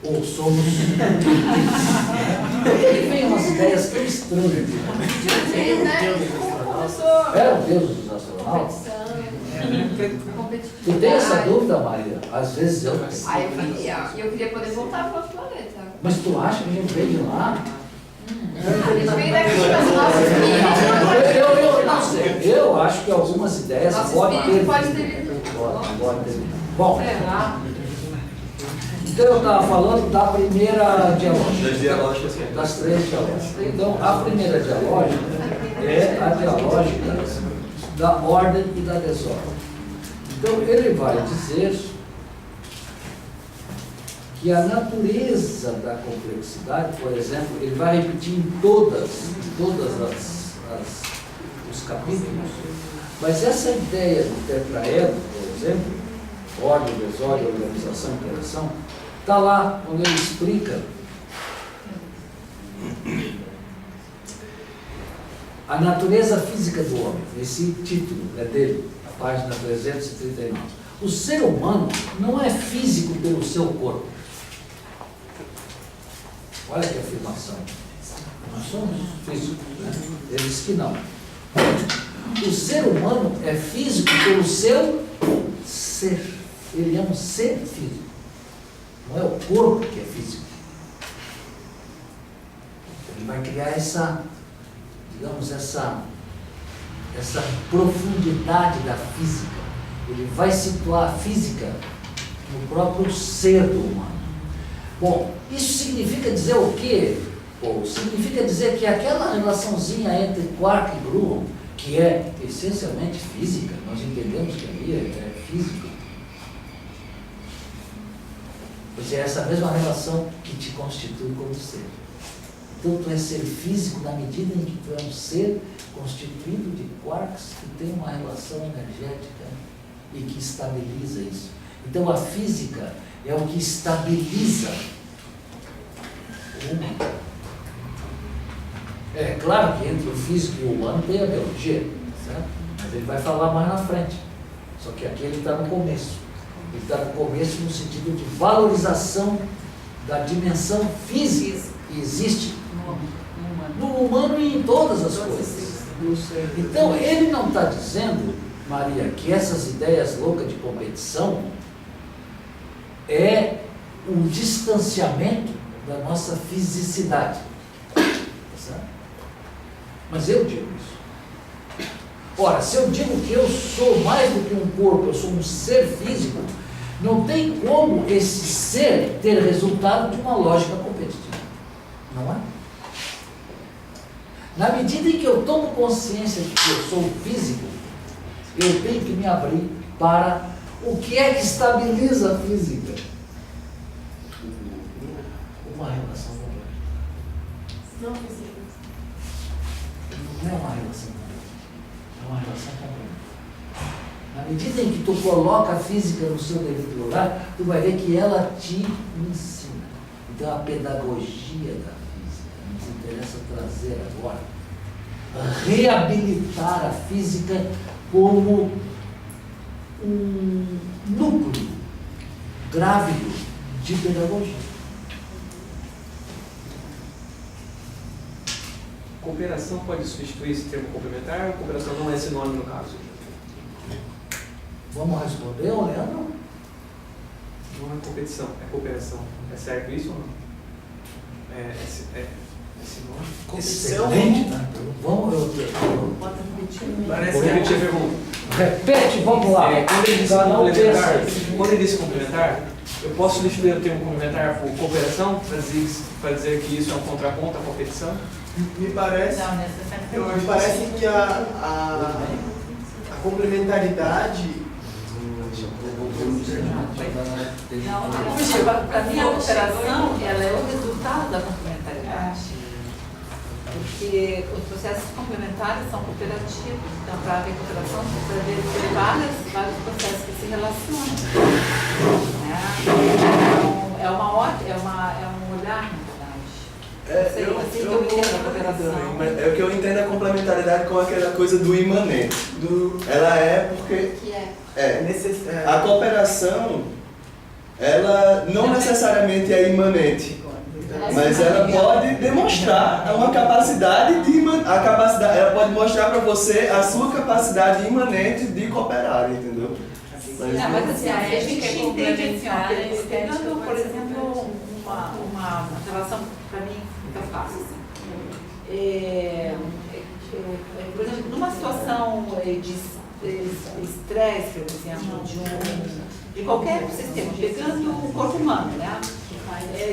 ou somos. E vem umas ideias tão estranhas. É o Deus dos astronautas? Tu tem essa dúvida, Maria? Às vezes eu tenho. Aí eu falei, eu queria poder voltar para outro planeta. Mas tu acha que a gente veio de lá? A gente veio daqui para as nossas vidas. Eu não sei. Eu acho que algumas ideias podem ter. Pode ter. Pode ter. Bom, então eu estava falando da primeira dialógica. Das dialógicas. Das três dialógicas. Então, a primeira dialógica é a dialógica da ordem e da desordem. Então, ele vai dizer que a natureza da complexidade, por exemplo, ele vai repetir em todas os capítulos, mas essa ideia do tetraedro, por exemplo, ordem, desordem, organização, interação, está lá quando ele explica a natureza física do homem. Esse título é dele, a página 339. O ser humano não é físico pelo seu corpo. Olha que afirmação. Nós somos físicos, né? Ele diz que não. O ser humano é físico pelo seu ser. Ele é um ser físico. Não é o corpo que é físico. Ele vai criar essa, digamos, essa profundidade da física. Ele vai situar a física no próprio ser do humano. Bom, isso significa dizer o quê? Ou significa dizer que aquela relaçãozinha entre quark e gluon, que é essencialmente física, nós entendemos que ali é física. Pois é essa mesma relação que te constitui como ser. Então tu és ser físico na medida em que tu é um ser constituído de quarks que tem uma relação energética e que estabiliza isso. Então a física é o que estabiliza o humano. É claro que entre o físico e o humano tem a biologia, certo? Mas ele vai falar mais na frente. Só que aqui ele está no começo. Ele está no começo no sentido de valorização da dimensão física que existe no humano e em todas as coisas. Então ele não está dizendo, Maria, que essas ideias loucas de competição é um distanciamento da nossa fisicidade. Certo? Mas eu digo isso. Ora, se eu digo que eu sou mais do que um corpo, eu sou um ser físico, não tem como esse ser ter resultado de uma lógica competitiva. Não é? Na medida em que eu tomo consciência de que eu sou físico, eu tenho que me abrir para o que é que estabiliza a física. Uma relação completa. Não precisa. Não é uma relação completa. É uma relação completa. Na medida em que tu coloca a física no seu devido lugar, tu vai ver que ela te ensina. Então a pedagogia da física nos interessa trazer agora, reabilitar a física como um núcleo grávido de pedagogia. Cooperação pode substituir esse termo complementar ou cooperação não é sinônimo no caso? Vamos responder, Leandro? Não é competição, é cooperação. É certo isso ou não? É sinônimo? Excelente, né? Vamos, Parece que repetir a pergunta. repete, vamos lá. Quando ele disse Cada um complementar, pensa. quando ele disse complementar, eu posso substituir o termo complementar por cooperação para dizer que isso é um contraponto à competição? Me parece, Não, necessariamente. me parece que a complementaridade Não, para mim a cooperação ela é o resultado da complementaridade. Porque os processos complementares são cooperativos. Então, para haver cooperação, você deve ter vários processos que se relacionam. Então, é um olhar, na verdade. Eu entendo a cooperação. Mas é o que eu entendo a complementaridade com aquela coisa do imanente. Ela é porque Que é. a cooperação ela não necessariamente é imanente, mas ela pode demonstrar uma capacidade ela pode mostrar para você a sua capacidade imanente de cooperar, entendeu? Mas assim, a gente entende assim, ó, pegando, por exemplo, uma relação para mim fica fácil. Assim. Por exemplo, numa situação de estresse, por exemplo, de qualquer sistema, pegando o corpo humano, né?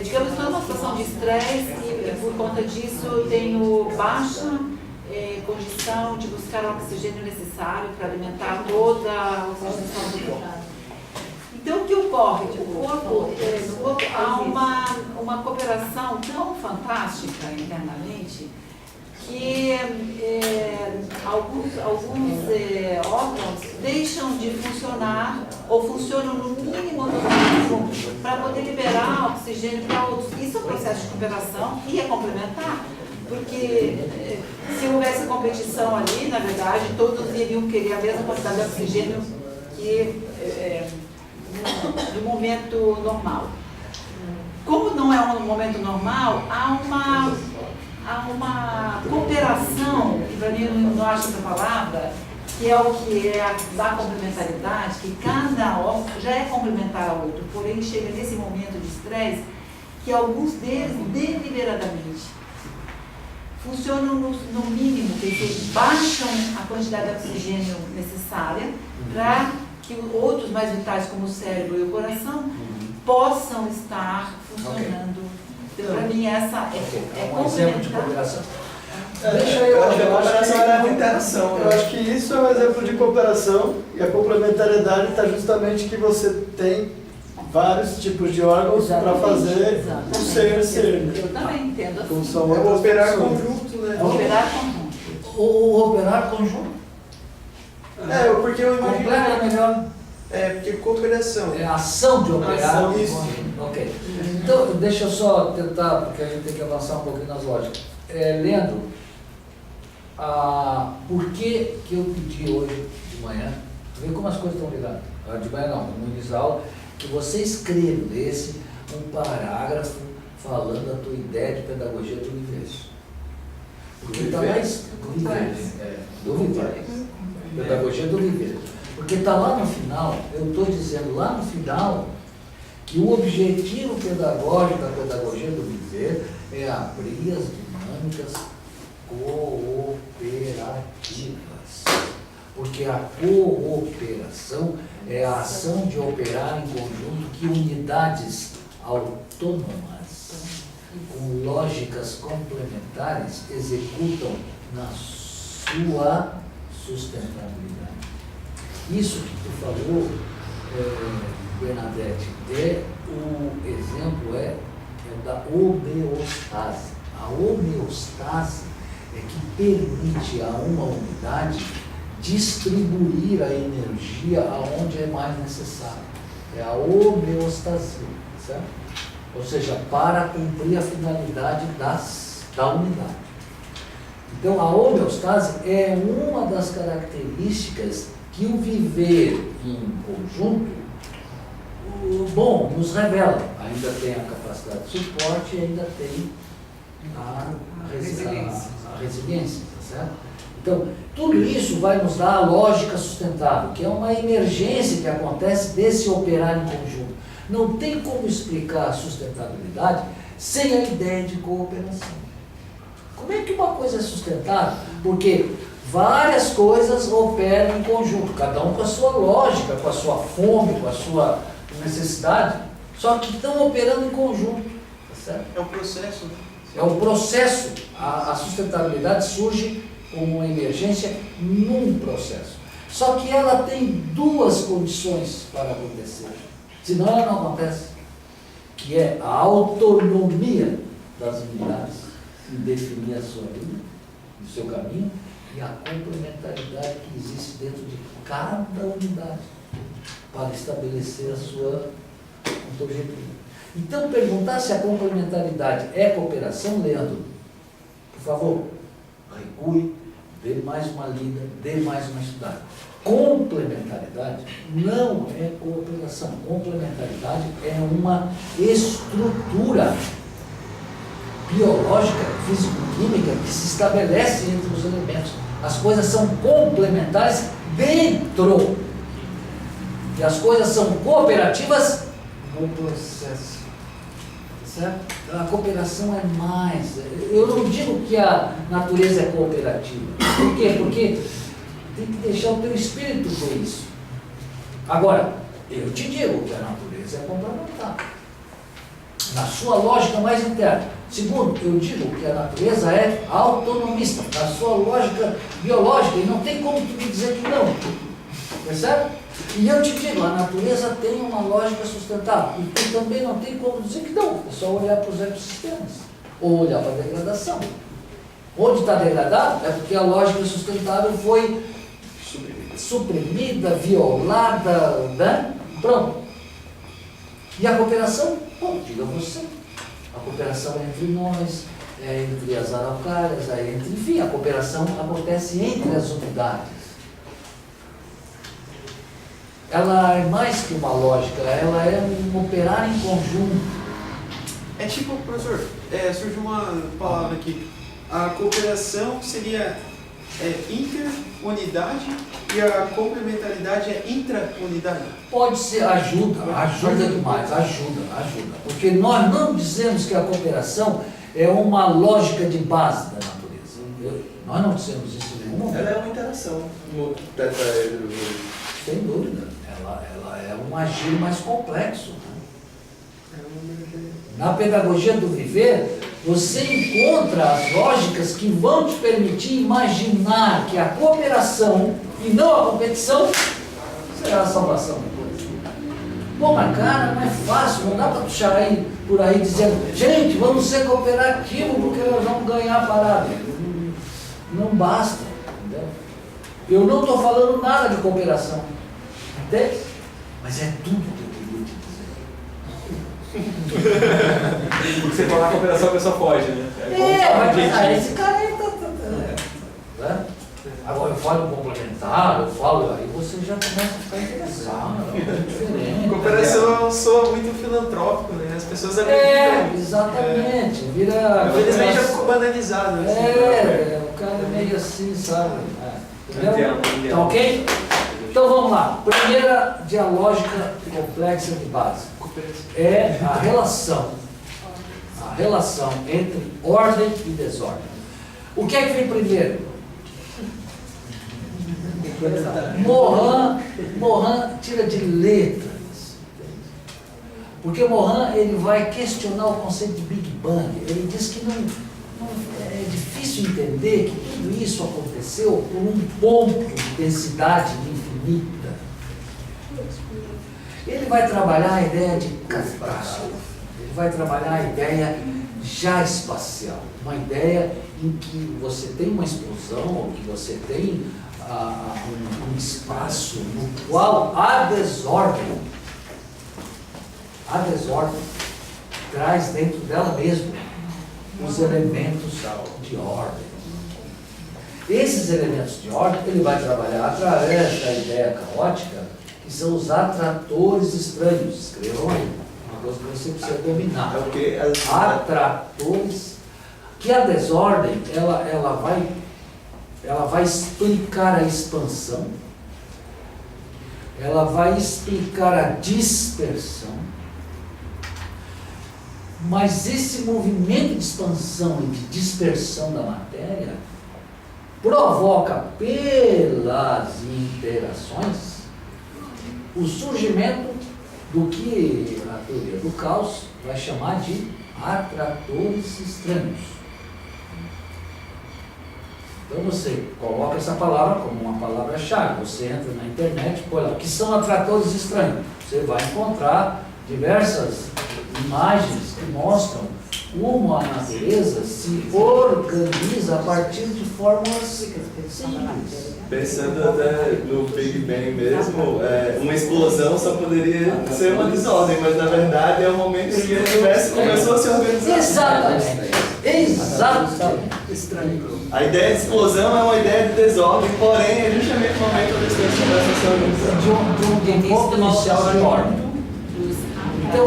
Digamos, estou numa situação de estresse e por conta disso eu tenho baixa condição de buscar o oxigênio necessário para alimentar toda a oxigenação do corpo. Então, o que ocorre? No corpo há uma cooperação tão fantástica internamente que alguns órgãos deixam de funcionar ou funcionam no mínimo do tempo para poder liberar oxigênio para outros. Isso é um processo de cooperação e é complementar, porque se houvesse competição ali, na verdade, todos iriam querer a mesma quantidade de oxigênio que no momento normal. Como não é um momento normal, há uma cooperação, que para mim eu não acho essa palavra, que é o que é a da complementaridade, que cada órgão já é complementar ao outro, porém chega nesse momento de estresse que alguns deles deliberadamente funcionam no mínimo, quer dizer, baixam a quantidade de oxigênio necessária para que outros mais vitais, como o cérebro e o coração, possam estar funcionando. Então, para mim, essa é um exemplo de cooperação. Eu acho que a cooperação é uma interação. Eu acho que isso é um exemplo de cooperação e a complementariedade está justamente que você tem vários tipos de órgãos para fazer o ser. Eu também entendo assim. Então, são outras Operar pessoas. conjunto, né? Operar conjunto. O operar conjunto. Porque eu imagino. Completa melhor. Porque cooperação. É a ação de operar. Ação, isso. Ok. Então, deixa eu só tentar, porque a gente tem que avançar um pouquinho nas lógicas. Leandro, por que eu pedi hoje de manhã, vê como as coisas estão ligadas, de manhã não, no início da aula, que você escrevesse um parágrafo falando a tua ideia de pedagogia do universo. Porque está lá do viver. Pedagogia do viver. Porque está lá no final, eu estou dizendo lá no final, que o objetivo pedagógico da pedagogia do viver é abrir as dinâmicas cooperativas. Porque a cooperação é a ação de operar em conjunto que unidades autônomas, com lógicas complementares, executam na sua sustentabilidade. Isso que tu falou, Bernadette, o exemplo é da homeostase. A homeostase é que permite a uma unidade distribuir a energia aonde é mais necessário. É a homeostasia, certo? Ou seja, para cumprir a finalidade da unidade. Então, a homeostase é uma das características que o viver em conjunto, nos revela. Ainda tem a capacidade de suporte e ainda tem a resiliência, tá certo? Então, tudo isso vai nos dar a lógica sustentável, que é uma emergência que acontece desse operar em conjunto. Não tem como explicar a sustentabilidade sem a ideia de cooperação. Como é que uma coisa é sustentável? Porque várias coisas operam em conjunto, cada um com a sua lógica, com a sua fome, com a sua necessidade, só que estão operando em conjunto. Tá certo? É um processo, né? É um processo. A sustentabilidade surge como uma emergência num processo. Só que ela tem duas condições para acontecer. Senão ela não acontece. Que é a autonomia das unidades em definir a sua vida, o seu caminho, e a complementaridade que existe dentro de cada unidade para estabelecer a sua objetivo. Então, perguntar se a complementaridade é cooperação, Leandro, por favor, recue dê mais uma lida, dê mais uma estudada. Complementaridade não é cooperação. Complementaridade é uma estrutura biológica, físico-química que se estabelece entre os elementos. As coisas são complementares dentro. E as coisas são cooperativas no processo. Certo? A cooperação é mais. Eu não digo que a natureza é cooperativa. Por quê? Porque tem que deixar o teu espírito ver isso. Agora, eu te digo que a natureza é complementar. Na sua lógica mais interna. Segundo, eu digo que a natureza é autonomista. Na sua lógica biológica, e não tem como tu me dizer que não. Percebe? E eu te digo, a natureza tem uma lógica sustentável. E tu também não tem como dizer que não. É só olhar para os ecossistemas. Ou olhar para a degradação. Onde está degradado é porque a lógica sustentável foi suprimida, violada, né? Pronto. E a cooperação? Bom, diga você. A cooperação é entre nós, é entre as araucárias, é entre, enfim, a cooperação acontece entre as unidades. Ela é mais que uma lógica, ela é um operar em conjunto. É tipo, professor, surgiu uma palavra aqui. A cooperação seria interunidade e a complementaridade é intraunidade? Pode ser, ajuda demais, ajuda. Porque nós não dizemos que a cooperação é uma lógica de base da natureza. Nós não dizemos isso em nenhum momento. Ela é uma interação no tetraedro. Sem dúvida. Ela é um agir mais complexo. Na pedagogia do viver, você encontra as lógicas que vão te permitir imaginar que a cooperação e não a competição será a salvação depois. Bom, mas cara, não é fácil, não dá para puxar aí por aí dizendo, gente, vamos ser cooperativos porque nós vamos ganhar a parada. Não basta, entendeu? Eu não estou falando nada de cooperação, entende? Mas é tudo que eu queria te dizer. Porque você falar cooperação, a pessoa foge, né? Mas esse cara aí né? Agora eu falo complementar, eu falo, aí você já começa a ficar interessado, é diferente. Cooperação soa muito filantrópico, né? As pessoas acreditam. Exatamente. Vira. Infelizmente já ficou banalizado. Assim, o cara é meio assim, sabe? Entendeu? Tá ok? Então vamos lá. Primeira dialógica complexa de base é a relação entre ordem e desordem. O que é que vem primeiro? Morin tira de letras. Porque Morin ele vai questionar o conceito de Big Bang. Ele diz que não é difícil entender que tudo isso aconteceu por um ponto de densidade infinita. Ele vai trabalhar a ideia de catástrofe. Ele vai trabalhar a ideia já espacial. Uma ideia em que você tem uma explosão, ou que você tem um espaço no qual a desordem traz dentro dela mesma os elementos de ordem. Esses elementos de ordem ele vai trabalhar através da ideia caótica, que são os atratores estranhos. Escrevam aí, uma coisa que você precisa dominar. É o quê? Atratores, que a desordem ela vai explicar a expansão, ela vai explicar a dispersão, mas esse movimento de expansão e de dispersão da matéria provoca pelas interações o surgimento do que a teoria do caos vai chamar de atratores estranhos. Então você coloca essa palavra como uma palavra-chave, você entra na internet, põe lá, o que são atratores estranhos? Você vai encontrar diversas imagens que mostram como a natureza se organiza a partir de fórmulas simples. Pensando até no Big Bang mesmo, uma explosão só poderia ser uma desordem, mas na verdade é o momento em que o universo começou a se organizar. Exatamente. estranho. A ideia de explosão é uma ideia de desordem, porém é justamente o momento onde estamos conversando sobre isso. De um ponto inicial de ordem. Então,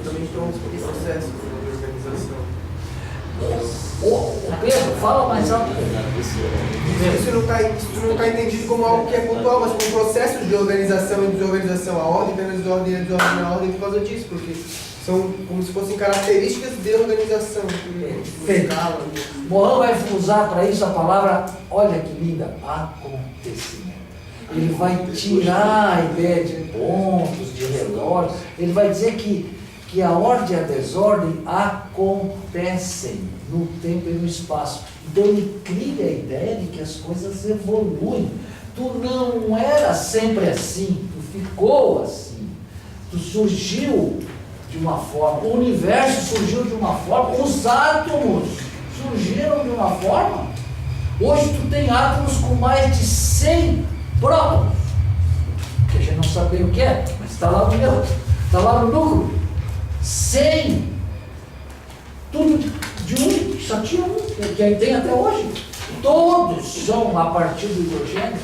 Também estão os processos de organização. o Pedro, fala mais alto. Isso não está entendido como algo que é pontual, mas como processos de organização e desorganização. A ordem pela desordem e a desordem na ordem por causa disso, porque são como se fossem características de organização. Mohan vai usar para isso a palavra, olha que linda, acontecimento. Ele vai tirar a ideia de pontos, de relógios, ele vai dizer que a ordem e a desordem acontecem no tempo e no espaço. Então ele cria a ideia de que as coisas evoluem. Tu não era sempre assim, tu ficou assim. Tu surgiu de uma forma, o universo surgiu de uma forma, os átomos surgiram de uma forma. Hoje tu tem átomos com mais de 100 prótons, que a gente não sabe o que é, mas está lá no neutro, está lá no núcleo. 100, tudo de um, só tinha um, que aí tem até hoje. Todos são a partir do hidrogênio,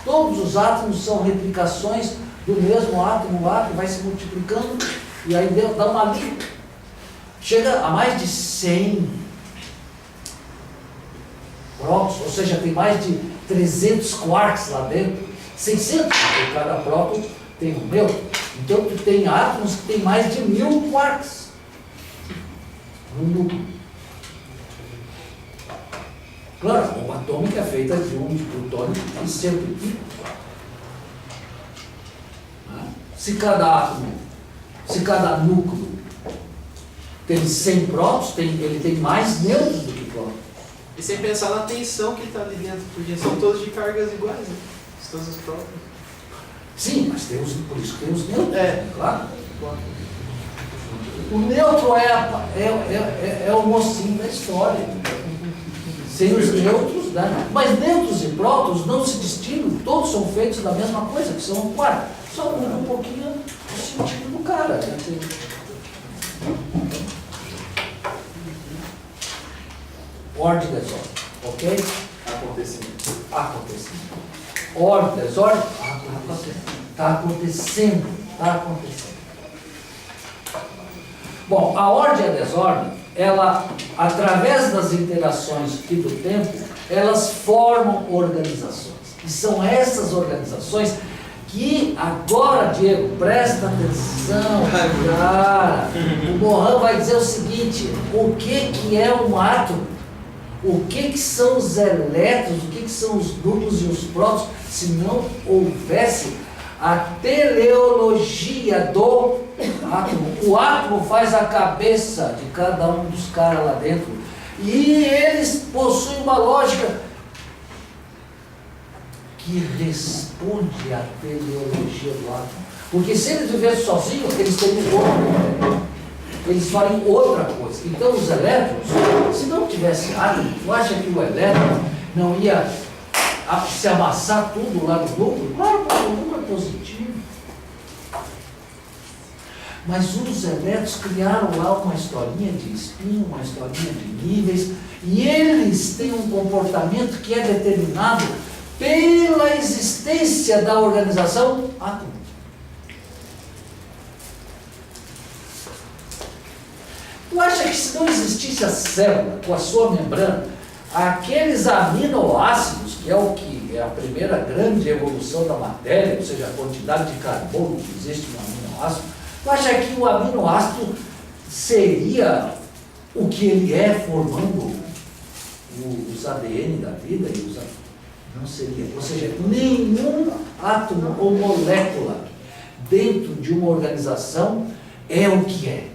todos os átomos são replicações do mesmo átomo lá, que vai se multiplicando, e aí dá uma linha, chega a mais de 100 prótons, ou seja, tem mais de 300 quarks lá dentro, 600, porque cada próton tem um nêutron. Então tu tem átomos que tem mais de 1000 quarks no núcleo. Claro, a bomba atômica é feita de plutônio e 105. Se cada núcleo tem 100 prótons, ele tem mais nêutrons do que prótons. E sem pensar na tensão que está ali dentro, porque são todos de cargas iguais, né? Todos os próprios. Sim, mas por isso que tem os nêutrons, claro. Claro. O nêutron é o mocinho da história. Sem os nêutrons, né? Mas nêutrons e prótons não se distinguem, todos são feitos da mesma coisa, que são um quarto. Só muda um pouquinho o sentido do cara. Ordem e desordem, ok? Acontecimento. Ordem, desordem, está acontecendo. Bom, a ordem e a desordem, ela, através das interações e do tempo, elas formam organizações. E são essas organizações que agora, Diego, presta atenção, cara. O Mohan vai dizer o seguinte: o que é um átomo? O que são os elétrons? O que são os núcleos e os prótons? Se não houvesse a teleologia do átomo. O átomo faz a cabeça de cada um dos caras lá dentro. E eles possuem uma lógica que responde à teleologia do átomo. Porque se eles vivessem sozinhos, eles teriam outra coisa. Eles fariam outra coisa. Então os elétrons, se não tivesse átomo, tu acha que o elétron não ia se amassar tudo lá no núcleo? Claro, porque o núcleo é positivo. Mas os elétrons criaram lá uma historinha de espinho, uma historinha de níveis, e eles têm um comportamento que é determinado pela existência da organização átomo. Tu acha que se não existisse a célula com a sua membrana, aqueles aminoácidos, que é o que é a primeira grande evolução da matéria, ou seja, a quantidade de carbono que existe no aminoácido, tu acha que o aminoácido seria o que ele é, formando os ADN da vida? Não seria. Ou seja, nenhum átomo ou molécula dentro de uma organização é o que é.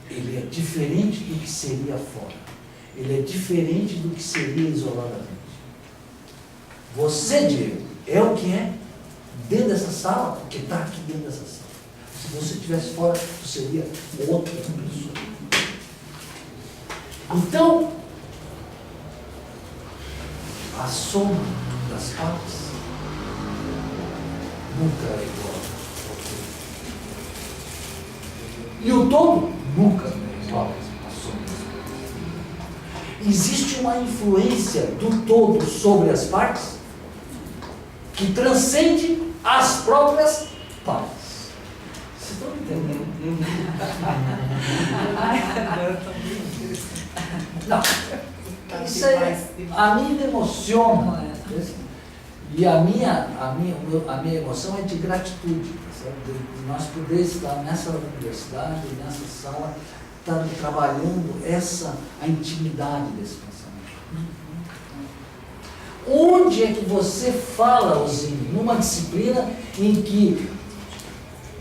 Ele é diferente do que seria fora. Ele é diferente do que seria isoladamente. Você, Diego, é o que é dentro dessa sala, porque está aqui dentro dessa sala. Se você estivesse fora, você seria outra pessoa. Então, a soma das partes nunca é igual. E o todo nunca é igual a soma das partes. existe uma influência do todo sobre as partes que transcende as próprias partes. Vocês estão entendendo? Não. Isso aí, a mim me emociona. E a minha emoção é de gratitude, sabe? De nós poder estar nessa universidade, nessa sala, estar trabalhando a intimidade desse pensamento. Onde é que você fala, Ozinho, numa disciplina em que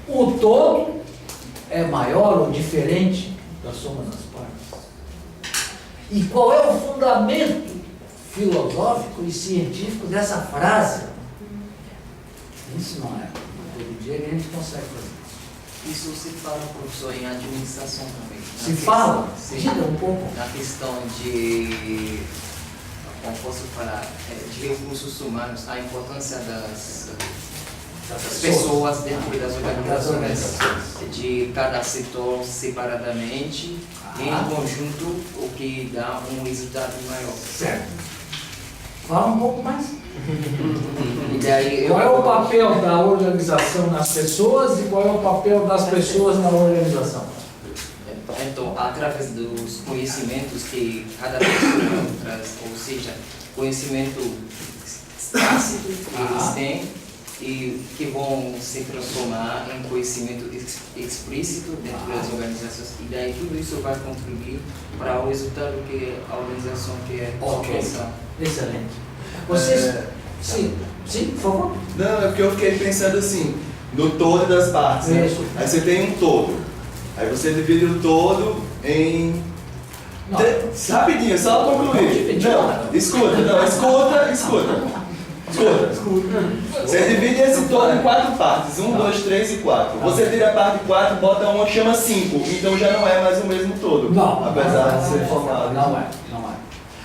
o todo é maior ou diferente da soma das partes? E qual é o fundamento filosófico e científico dessa frase? Isso não é todo dia que a gente consegue fazer. Isso se fala, professor, em administração também. Se fala? Sim. Diga um pouco. Na questão de, como posso falar, de recursos humanos, a importância das pessoas dentro das organizações, de cada setor separadamente, em conjunto, o que dá um resultado maior. Certo. Fala um pouco mais. E daí Qual é o papel da organização nas pessoas e qual é o papel das pessoas na organização? Então, através dos conhecimentos que cada pessoa traz, ou seja, conhecimento tácito que eles têm e que vão se transformar em conhecimento explícito dentro das organizações. E daí tudo isso vai contribuir para o resultado que a organização quer alcançar. Excelente. Vocês... Sim, por favor. Não, é porque eu fiquei pensando assim, no todo das partes, né? Isso. Aí você tem um todo. Aí você divide o todo em... Rapidinho, só concluir. Não, escuta. Você divide esse todo em 4 partes. 1, 2, 3 e 4. Você tira a parte 4, bota uma, chama 5. Então já não é mais o mesmo todo. Não. Apesar de ser formado. Não é.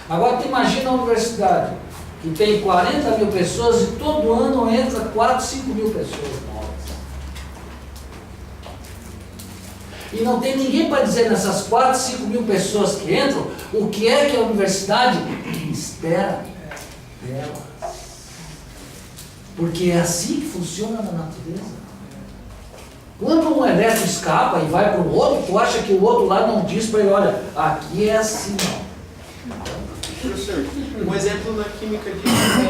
Agora tu imagina a universidade, que tem 40 mil pessoas e todo ano entra 4, 5 mil pessoas novas. E não tem ninguém para dizer nessas 4, 5 mil pessoas que entram, o que é que a universidade espera dela. Porque é assim que funciona na natureza. Quando um elétron escapa e vai para o outro, tu acha que o outro lá não diz para ele, olha, aqui é assim, não. Professor, um exemplo na química disso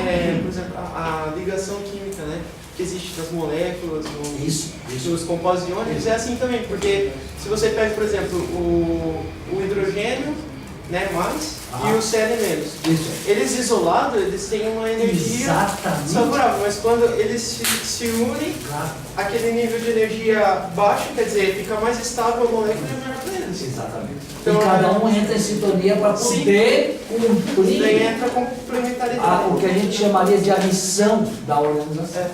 é, por exemplo, a ligação química, né? Que existe nas moléculas, nos compostos iônicos, é assim também, porque se você pega, por exemplo, o hidrogênio, né, mais, e o Cl menos. Eles isolados, eles têm uma energia favorável, mas quando eles se unem, aquele nível de energia baixo, quer dizer, fica mais estável a molécula e é melhor para eles. Exatamente. Então, e cada um entra em sintonia para poder cumprir daí entra a complementaridade. o que a gente chamaria de a missão da organização.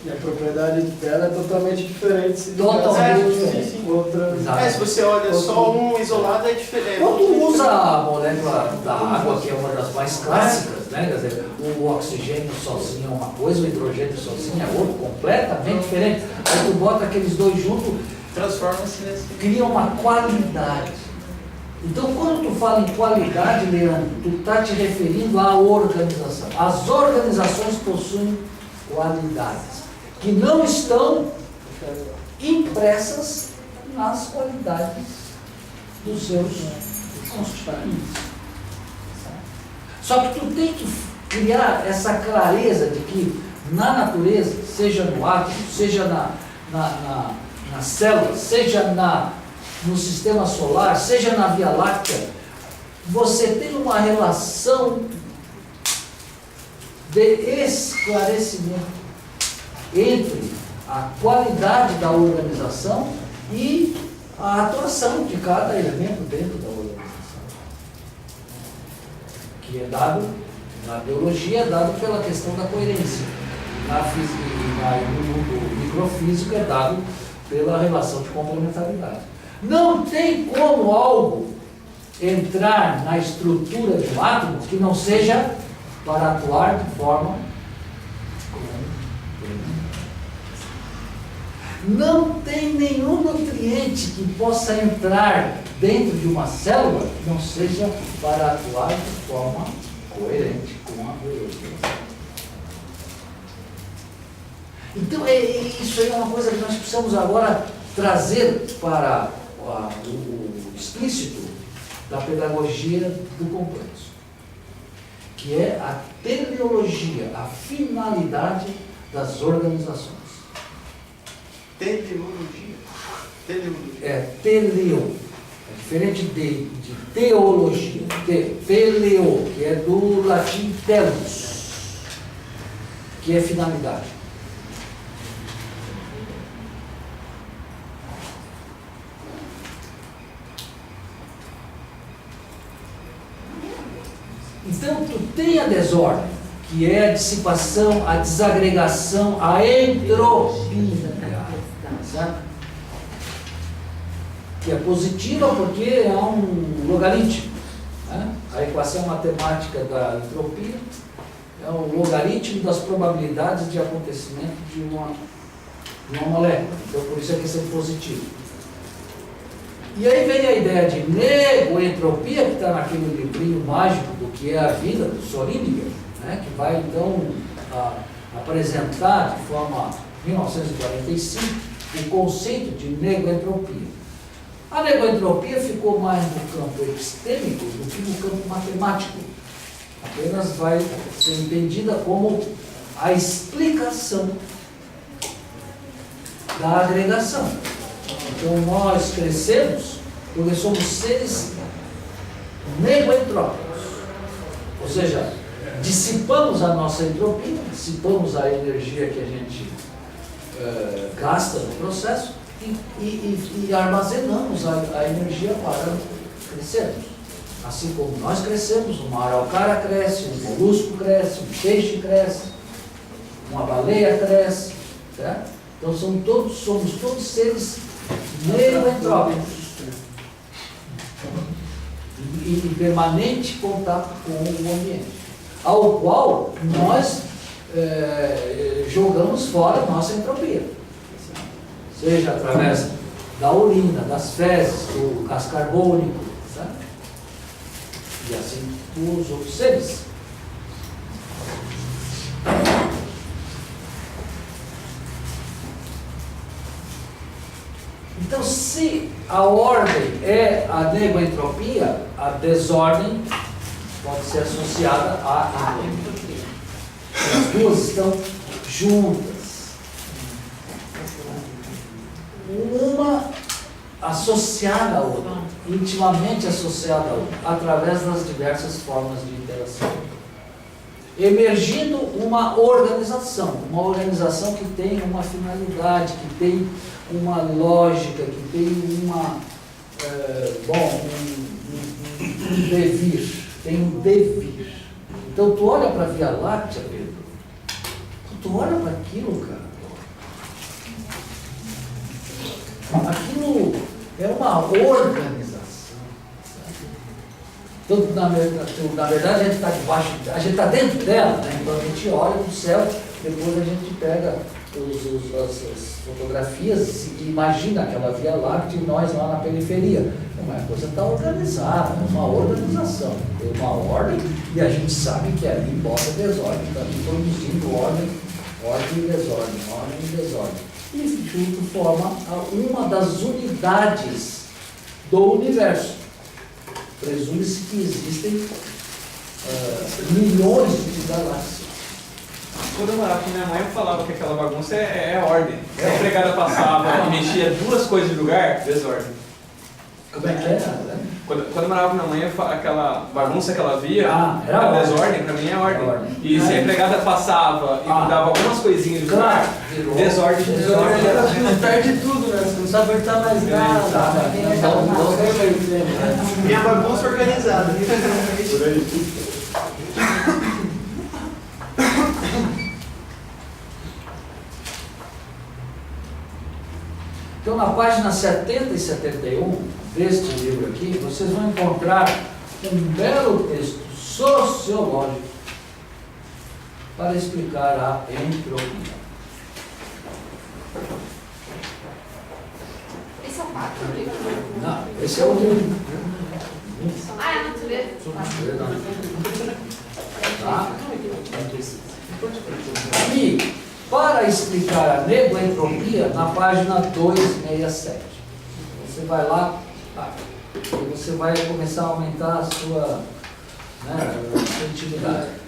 E a propriedade dela é totalmente diferente. Totalmente diferente. Se você olha só um isolado, é diferente. Quando usa a molécula da água, que é uma das mais clássicas, né? Quer dizer, o oxigênio sozinho é uma coisa, o hidrogênio sozinho é outra, completamente diferente. Aí tu bota aqueles dois juntos, transforma-se nesse. Cria uma qualidade. Então, quando tu fala em qualidade, Leandro, tu está te referindo à organização. As organizações possuem qualidades que não estão impressas nas qualidades dos seus constituintes. Só que tu tem que criar essa clareza de que na natureza, seja no átomo, seja na célula, seja no sistema solar, seja na Via Láctea, você tem uma relação de esclarecimento entre a qualidade da organização e a atuação de cada elemento dentro da organização, que é dado na biologia, é dado pela questão da coerência, na física e no mundo microfísico é dado pela relação de complementaridade. Não tem como algo entrar na estrutura de um átomo que não seja para atuar de forma complementar. Não tem nenhum nutriente que possa entrar dentro de uma célula que não seja para atuar de forma coerente com a biologia. Então, isso aí é uma coisa que nós precisamos agora trazer para o explícito da pedagogia do complexo, que é a teleologia, a finalidade das organizações. Teleologia. É teleo. É diferente de teologia. Teleo, que é do latim telos, que é finalidade. Então, tu tem a desordem, que é a dissipação, a desagregação, a entropia, certo? Que é positiva porque é um logaritmo, né? A equação matemática da entropia é o logaritmo das probabilidades de acontecimento de uma molécula. Então, por isso é que é sempre positivo. E aí vem a ideia de negoentropia, que está naquele livrinho mágico do que é a vida, do Soringer, né, que vai então apresentar de forma 1945 o conceito de negoentropia. A negoentropia ficou mais no campo epistêmico do que no campo matemático. Apenas vai ser entendida como a explicação da agregação. Então nós crescemos porque somos seres negoentrópicos, ou seja, dissipamos a nossa entropia, dissipamos a energia que a gente gasta no processo e armazenamos a energia para crescermos. Assim como nós crescemos, uma araucária cresce, um molusco cresce, um peixe cresce, uma baleia cresce, certo? Então somos todos seres negoentrópicos em permanente contato com o ambiente, ao qual nós jogamos fora a nossa entropia, seja através da urina, das fezes, do gás carbônico, certo? E assim com os outros seres. Então, se a ordem é a negoentropia, a desordem pode ser associada à entropia. As duas estão juntas. Uma associada à outra, intimamente associada à outra, através das diversas formas de interação. Emergindo uma organização que tem uma finalidade, que tem uma lógica, que tem um devir, tem um devir. Então tu olha para a Via Láctea, Pedro, tu olha para aquilo, cara, aquilo é uma organização. Então, na verdade, a gente está debaixo, a gente está dentro dela, né? Então a gente olha para o céu, depois a gente pega as fotografias e imagina aquela Via Láctea e nós lá na periferia. Mas a coisa está organizada, é uma organização, tem uma ordem e a gente sabe que ali bota desordem, está ali produzindo ordem e desordem. E junto forma uma das unidades do universo. Presume-se que existem milhões de galáxias. Quando eu morava com minha mãe, eu falava que aquela bagunça é ordem. Se a empregada passava e mexia duas coisas de lugar, desordem. Como é que é? Quando eu morava com minha mãe, aquela bagunça que ela via, era desordem, pra mim é ordem. E se a empregada passava e mudava algumas coisinhas de lugar, desordem. Perde tudo, né? Você não sabe onde está mais nada. Minha bagunça organizada. Por aí. Então, na página 70 e 71 deste livro aqui, vocês vão encontrar um belo texto sociológico para explicar a entropia. Não, esse é o mundo. Ah, é a natureza. Tá? E, para explicar a negoentropia, na página 267. Você vai lá, e você vai começar a aumentar a sua, né, a sua intimidade.